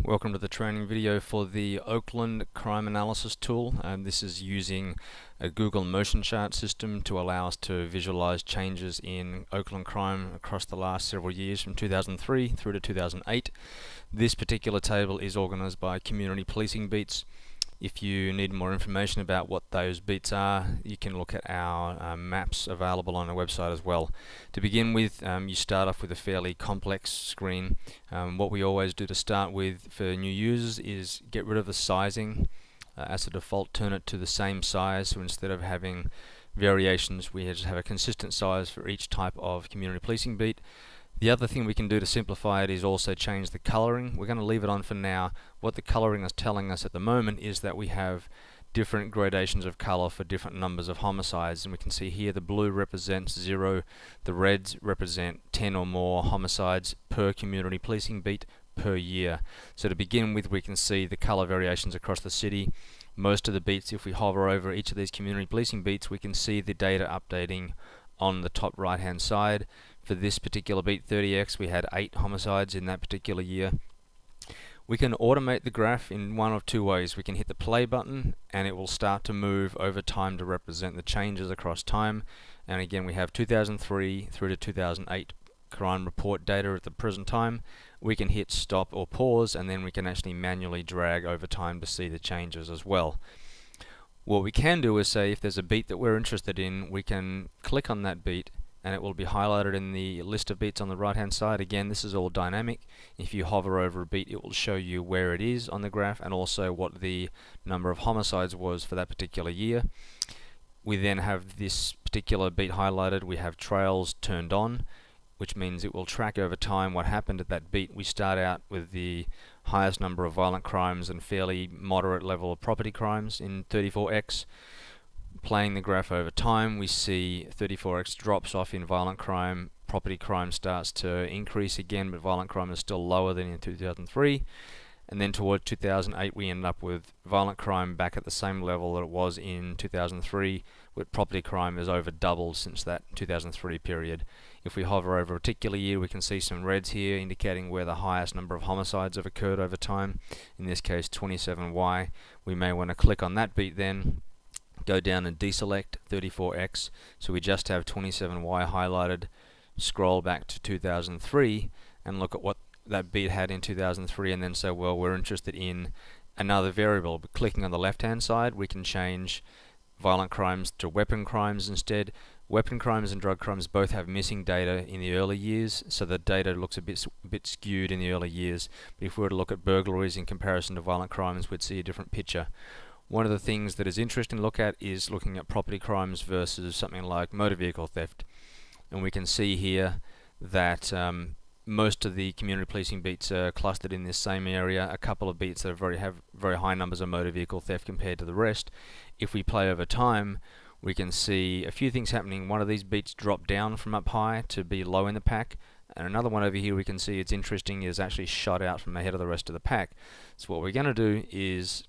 Welcome to the training video for the Oakland Crime Analysis tool. This is using a Google motion chart system to allow us to visualize changes in Oakland crime across the last several years from 2003 through to 2008. This particular table is organized by community policing beats. If you need more information about what those beats are, you can look at our maps available on our website as well. To begin with, you start off with a fairly complex screen. What we always do to start with for new users is get rid of the sizing. As a default, turn it to the same size, so instead of having variations, we just have a consistent size for each type of community policing beat. The other thing we can do to simplify it is also change the coloring. We're going to leave it on for now. What the coloring is telling us at the moment is that we have different gradations of color for different numbers of homicides, and we can see here the blue represents 0, the reds represent 10 or more homicides per community policing beat per year. So to begin with, we can see the color variations across the city. Most of the beats, if we hover over each of these community policing beats, we can see the data updating on the top right hand side. For this particular beat 30X, we had 8 homicides in that particular year. We can automate the graph in one of two ways. We can hit the play button and it will start to move over time to represent the changes across time. And again, we have 2003 through to 2008 crime report data at the present time. We can hit stop or pause, and then we can actually manually drag over time to see the changes as well. What we can do is say if there's a beat that we're interested in, we can click on that beat and it will be highlighted in the list of beats on the right hand side. Again, this is all dynamic. If you hover over a beat, it will show you where it is on the graph and also what the number of homicides was for that particular year. We then have this particular beat highlighted. We have trails turned on, which means it will track over time what happened at that beat. We start out with the highest number of violent crimes and fairly moderate level of property crimes in 34X. Playing the graph over time, we see 34X drops off in violent crime, property crime starts to increase again, but violent crime is still lower than in 2003. And then towards 2008, we end up with violent crime back at the same level that it was in 2003, with property crime is over doubled since that 2003 period. If we hover over a particular year, we can see some reds here indicating where the highest number of homicides have occurred over time. In this case, 27Y. We may want to click on that beat then, go down and deselect 34X, so we just have 27Y highlighted, scroll back to 2003 and look at what that beat had in 2003, and then say, well, we're interested in another variable. But clicking on the left hand side, we can change violent crimes to weapon crimes instead. Weapon crimes and drug crimes both have missing data in the early years, so the data looks a bit skewed in the early years. But if we were to look at burglaries in comparison to violent crimes, we'd see a different picture. One of the things that is interesting to look at is looking at property crimes versus something like motor vehicle theft. And we can see here that most of the community policing beats are clustered in this same area. A couple of beats that have very high numbers of motor vehicle theft compared to the rest. If we play over time, we can see a few things happening. One of these beats drop down from up high to be low in the pack, and another one over here we can see it's interesting is actually shot out from ahead of the rest of the pack. So what we're going to do is,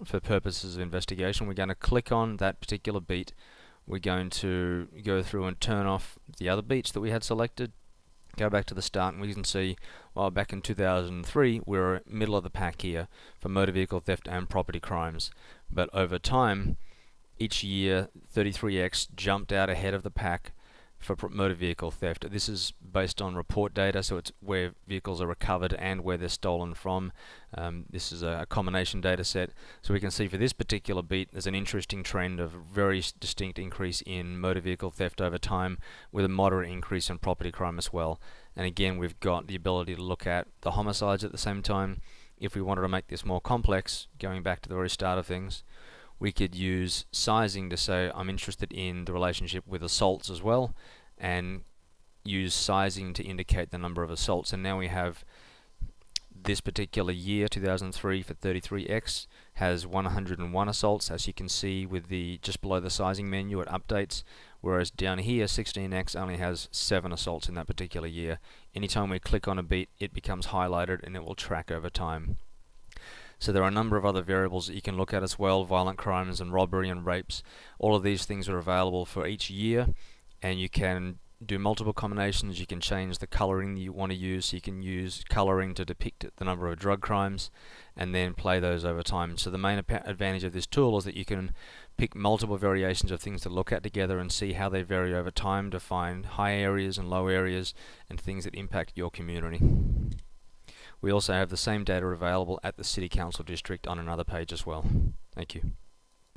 for purposes of investigation, we're going to click on that particular beat. We're going to go through and turn off the other beats that we had selected, go back to the start, and we can see, well, back in 2003 we were middle of the pack here for motor vehicle theft and property crimes, but over time each year 33X jumped out ahead of the pack for motor vehicle theft. This is based on report data, so it's where vehicles are recovered and where they're stolen from. This is a combination data set, so we can see for this particular beat there's an interesting trend of very distinct increase in motor vehicle theft over time, with a moderate increase in property crime as well. And again, we've got the ability to look at the homicides at the same time. If we wanted to make this more complex, going back to the very start of things, we could use sizing to say I'm interested in the relationship with assaults as well, and use sizing to indicate the number of assaults. And now we have this particular year, 2003 for 33X, has 101 assaults, as you can see with the just below the sizing menu it updates, whereas down here 16X only has 7 assaults in that particular year. Anytime we click on a beat, it becomes highlighted and it will track over time. So there are a number of other variables that you can look at as well, violent crimes and robbery and rapes. All of these things are available for each year, and you can do multiple combinations. You can change the coloring you want to use. You can use coloring to depict the number of drug crimes and then play those over time. So the main advantage of this tool is that you can pick multiple variations of things to look at together and see how they vary over time to find high areas and low areas and things that impact your community. We also have the same data available at the City Council District on another page as well. Thank you.